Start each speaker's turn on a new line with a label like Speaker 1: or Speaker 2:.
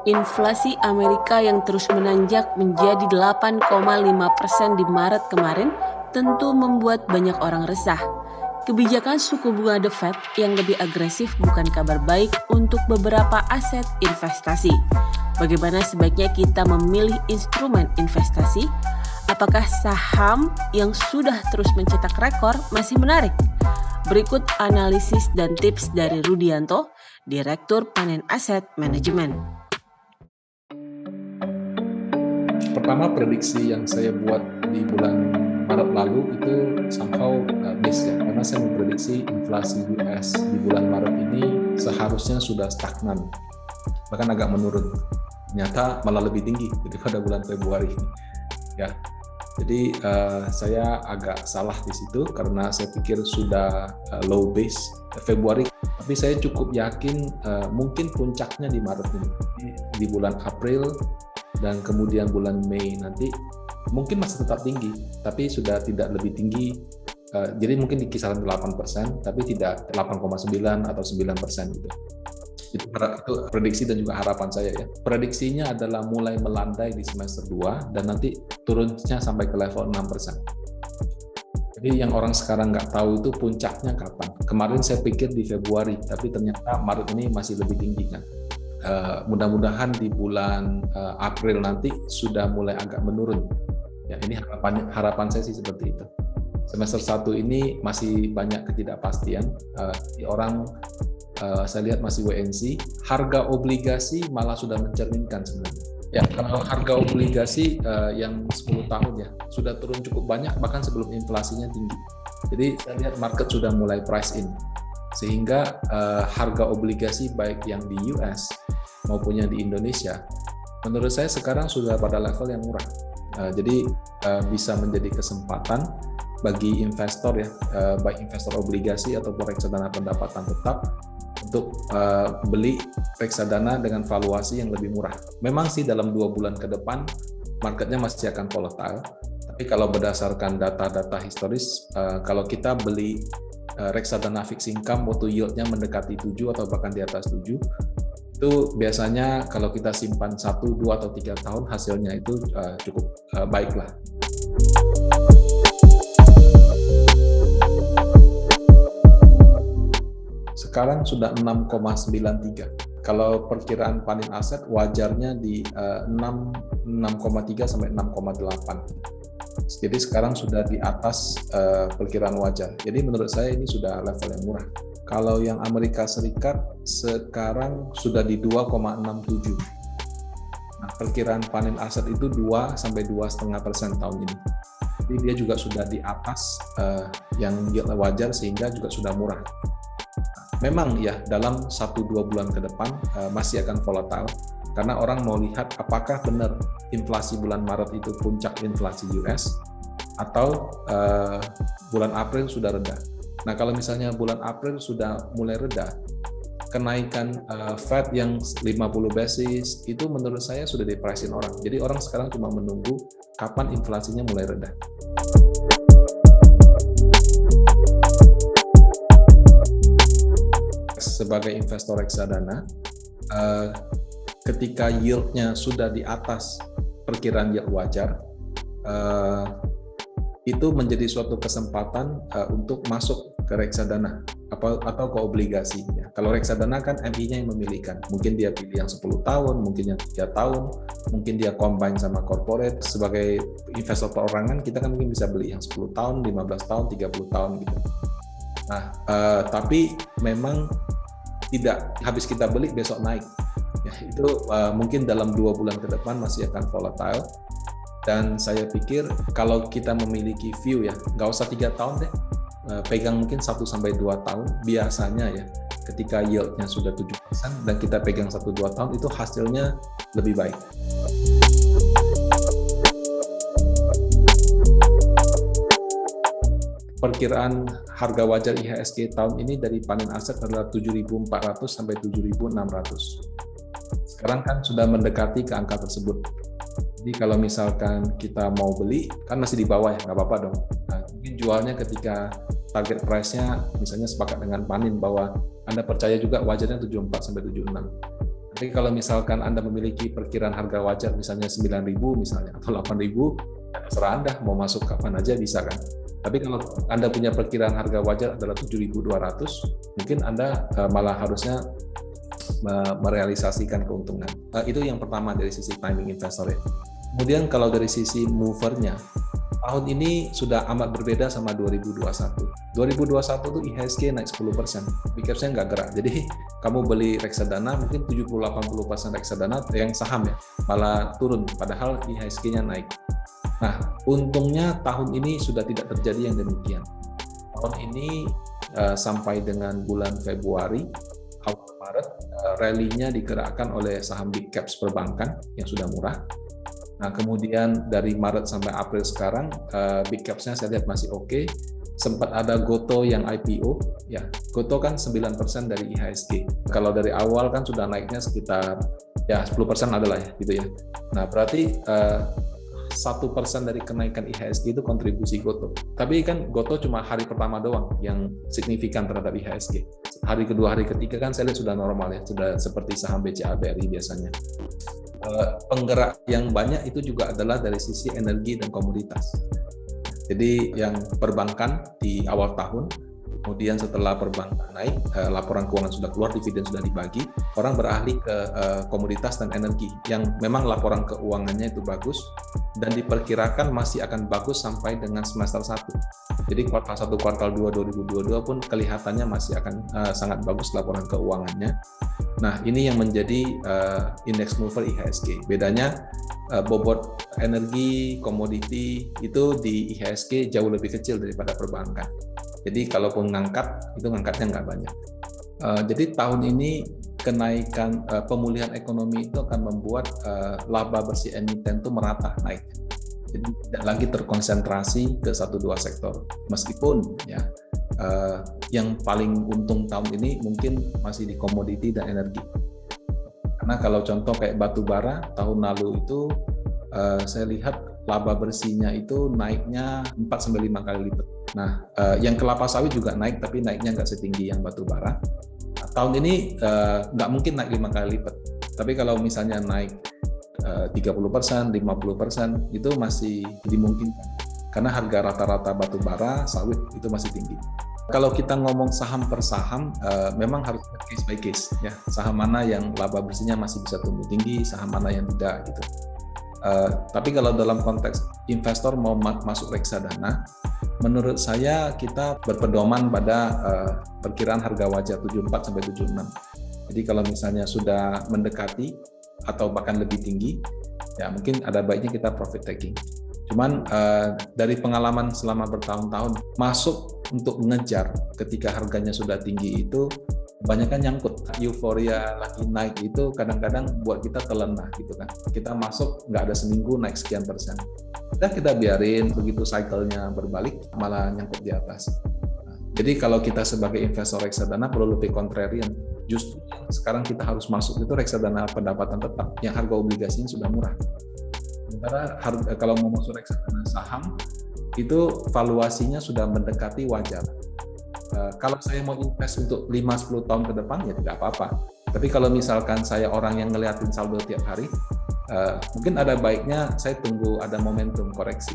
Speaker 1: Inflasi Amerika yang terus menanjak menjadi 8,5% di Maret kemarin tentu membuat banyak orang resah. Kebijakan suku bunga The Fed yang lebih agresif bukan kabar baik untuk beberapa aset investasi. Bagaimana sebaiknya kita memilih instrumen investasi? Apakah saham yang sudah terus mencetak rekor masih menarik? Berikut analisis dan tips dari Rudianto, Direktur Panen Aset Manajemen.
Speaker 2: Pertama, prediksi yang saya buat di bulan Maret lalu itu somehow miss ya, karena saya memprediksi inflasi US di bulan Maret ini seharusnya sudah stagnan, bahkan agak menurun. Ternyata malah lebih tinggi daripada bulan Februari ini. Ya, jadi saya agak salah di situ karena saya pikir sudah low base Februari, tapi saya cukup yakin mungkin puncaknya di Maret ini, di bulan April dan kemudian bulan Mei nanti mungkin masih tetap tinggi, tapi sudah tidak lebih tinggi. Jadi mungkin di kisaran 8%, tapi tidak 8,9 atau 9% gitu. Itu prediksi dan juga harapan saya ya. Prediksinya adalah mulai melandai di semester 2 dan nanti turunnya sampai ke level 6%. Jadi yang orang sekarang nggak tahu itu puncaknya kapan. Kemarin saya pikir di Februari, tapi ternyata Maret ini masih lebih tinggi kan. Mudah-mudahan di bulan April nanti sudah mulai agak menurun. Ya, ini harapan saya sih seperti itu. Semester 1 ini masih banyak ketidakpastian. Orang saya lihat masih wait-and-see. Harga obligasi malah sudah mencerminkan sebenarnya. Ya, kalau harga obligasi yang 10 tahun ya sudah turun cukup banyak bahkan sebelum inflasinya tinggi. Jadi saya lihat market sudah mulai price in. Sehingga harga obligasi baik yang di US maupun yang di Indonesia, menurut saya sekarang sudah pada level yang murah. Jadi bisa menjadi kesempatan bagi investor ya, baik investor obligasi ataupun reksadana pendapatan tetap untuk beli reksadana dengan valuasi yang lebih murah. Memang sih dalam 2 bulan ke depan marketnya masih akan volatile, tapi kalau berdasarkan data-data historis, kalau kita beli reksadana fixed income waktu yieldnya mendekati 7 atau bahkan di atas 7, itu biasanya kalau kita simpan 1, 2, atau 3 tahun hasilnya itu cukup baik lah. Sekarang sudah 6,93. Kalau perkiraan panen aset wajarnya di 6,3 sampai 6,8. Jadi sekarang sudah di atas perkiraan wajar. Jadi menurut saya ini sudah level yang murah. Kalau yang Amerika Serikat sekarang sudah di 2,67. Nah, perkiraan panen aset itu 2 sampai 2,5% tahun ini. Jadi dia juga sudah di atas yang wajar sehingga juga sudah murah. Memang ya dalam 1-2 bulan ke depan masih akan volatile karena orang mau lihat apakah benar inflasi bulan Maret itu puncak inflasi US atau bulan April sudah reda. Nah, kalau misalnya bulan April sudah mulai reda, kenaikan Fed yang 50 basis itu menurut saya sudah di-price-in orang. Jadi orang sekarang cuma menunggu kapan inflasinya mulai reda. Sebagai investor reksadana, ketika yield-nya sudah di atas perkiraan yield wajar, itu menjadi suatu kesempatan untuk masuk ke reksadana atau ke obligasi. Kalau reksadana kan MI-nya yang memilihkan. Mungkin dia pilih yang 10 tahun, mungkin yang 3 tahun, mungkin dia combine sama corporate. Sebagai investor perorangan, kita kan mungkin bisa beli yang 10 tahun, 15 tahun, 30 tahun gitu. Nah, tapi memang tidak habis kita beli besok naik. Ya, itu mungkin dalam 2 bulan ke depan masih akan volatile. Dan saya pikir kalau kita memiliki view ya, nggak usah 3 tahun deh, pegang mungkin 1-2 tahun, biasanya ya, ketika yield-nya sudah 7% dan kita pegang 1-2 tahun, itu hasilnya lebih baik. Perkiraan harga wajar IHSG tahun ini dari panen aset adalah 7.400 sampai 7.600. Sekarang kan sudah mendekati ke angka tersebut. Jadi kalau misalkan kita mau beli, kan masih di bawah ya, nggak apa-apa dong. Nah, mungkin jualnya ketika target price-nya misalnya sepakat dengan Panin bahwa Anda percaya juga wajarnya 74 sampai 76. Jadi kalau misalkan Anda memiliki perkiraan harga wajar misalnya 9.000 misalnya atau 8.000, ya terserah Anda mau masuk kapan aja bisa kan. Tapi kalau Anda punya perkiraan harga wajar adalah 7.200, mungkin Anda malah harusnya merealisasikan keuntungan. Itu yang pertama dari sisi timing investor ya. Kemudian kalau dari sisi movernya, tahun ini sudah amat berbeda sama 2021. 2021 tuh IHSG naik 10%, big capsnya nggak gerak. Jadi kamu beli reksadana mungkin 70-80% reksadana yang saham ya, malah turun padahal IHSG-nya naik. Nah, untungnya tahun ini sudah tidak terjadi yang demikian. Tahun ini sampai dengan bulan Februari, awal Maret, rally-nya digerakkan oleh saham big caps perbankan yang sudah murah. Nah, kemudian dari Maret sampai April sekarang, big caps-nya saya lihat masih oke. Sempat ada Goto yang IPO, ya Goto kan 9% dari IHSG. Kalau dari awal kan sudah naiknya sekitar ya 10% adalah ya, gitu ya. Nah, berarti 1% dari kenaikan IHSG itu kontribusi Goto. Tapi kan Goto cuma hari pertama doang yang signifikan terhadap IHSG. Hari kedua, hari ketiga kan saya lihat sudah normal ya, sudah seperti saham BCA BRI biasanya. Penggerak yang banyak itu juga adalah dari sisi energi dan komoditas. Jadi yang perbankan di awal tahun, kemudian setelah perbankan naik, laporan keuangan sudah keluar, dividen sudah dibagi, orang beralih ke komoditas dan energi yang memang laporan keuangannya itu bagus dan diperkirakan masih akan bagus sampai dengan semester 1. Jadi kuartal 1, kuartal 2 2022 pun kelihatannya masih akan sangat bagus laporan keuangannya. Nah, ini yang menjadi index mover IHSG. Bedanya bobot energi, komoditi itu di IHSG jauh lebih kecil daripada perbankan. Jadi kalaupun ngangkat, itu ngangkatnya nggak banyak. Jadi tahun ini kenaikan pemulihan ekonomi itu akan membuat laba bersih emiten itu merata naik. Jadi tidak lagi terkonsentrasi ke 1-2 sektor. Meskipun ya yang paling untung tahun ini mungkin masih di komoditi dan energi. Karena kalau contoh kayak batu bara tahun lalu itu saya lihat laba bersihnya itu naiknya 4-5 kali lipat. Nah, yang kelapa sawit juga naik tapi naiknya nggak setinggi yang batu bara. Nah, tahun ini nggak mungkin naik 5 kali lipat. Tapi kalau misalnya naik 30%, 50% itu masih dimungkinkan. Karena harga rata-rata batu bara, sawit itu masih tinggi. Kalau kita ngomong saham per saham, memang harus case by case ya. Saham mana yang laba bersihnya masih bisa tumbuh tinggi, saham mana yang tidak gitu. Tapi kalau dalam konteks investor mau masuk reksadana, menurut saya kita berpedoman pada perkiraan harga wajar 74 sampai 76. Jadi kalau misalnya sudah mendekati atau bahkan lebih tinggi, ya mungkin ada baiknya kita profit taking. Cuman dari pengalaman selama bertahun-tahun, masuk untuk mengejar ketika harganya sudah tinggi itu kebanyakan nyangkut. Euforia lagi naik itu kadang-kadang buat kita terlena gitu kan. Kita masuk nggak ada seminggu naik sekian persen. Kita biarin begitu cycle-nya berbalik malah nyangkut di atas. Jadi kalau kita sebagai investor reksadana perlu lebih kontrarian. Justru sekarang kita harus masuk itu reksadana pendapatan tetap yang harga obligasinya sudah murah. Sementara kalau mau masuk reksadana saham itu valuasinya sudah mendekati wajar. Kalau saya mau invest untuk 5-10 tahun ke depan ya tidak apa-apa. Tapi kalau misalkan saya orang yang ngeliatin saldo tiap hari, mungkin ada baiknya saya tunggu ada momentum koreksi.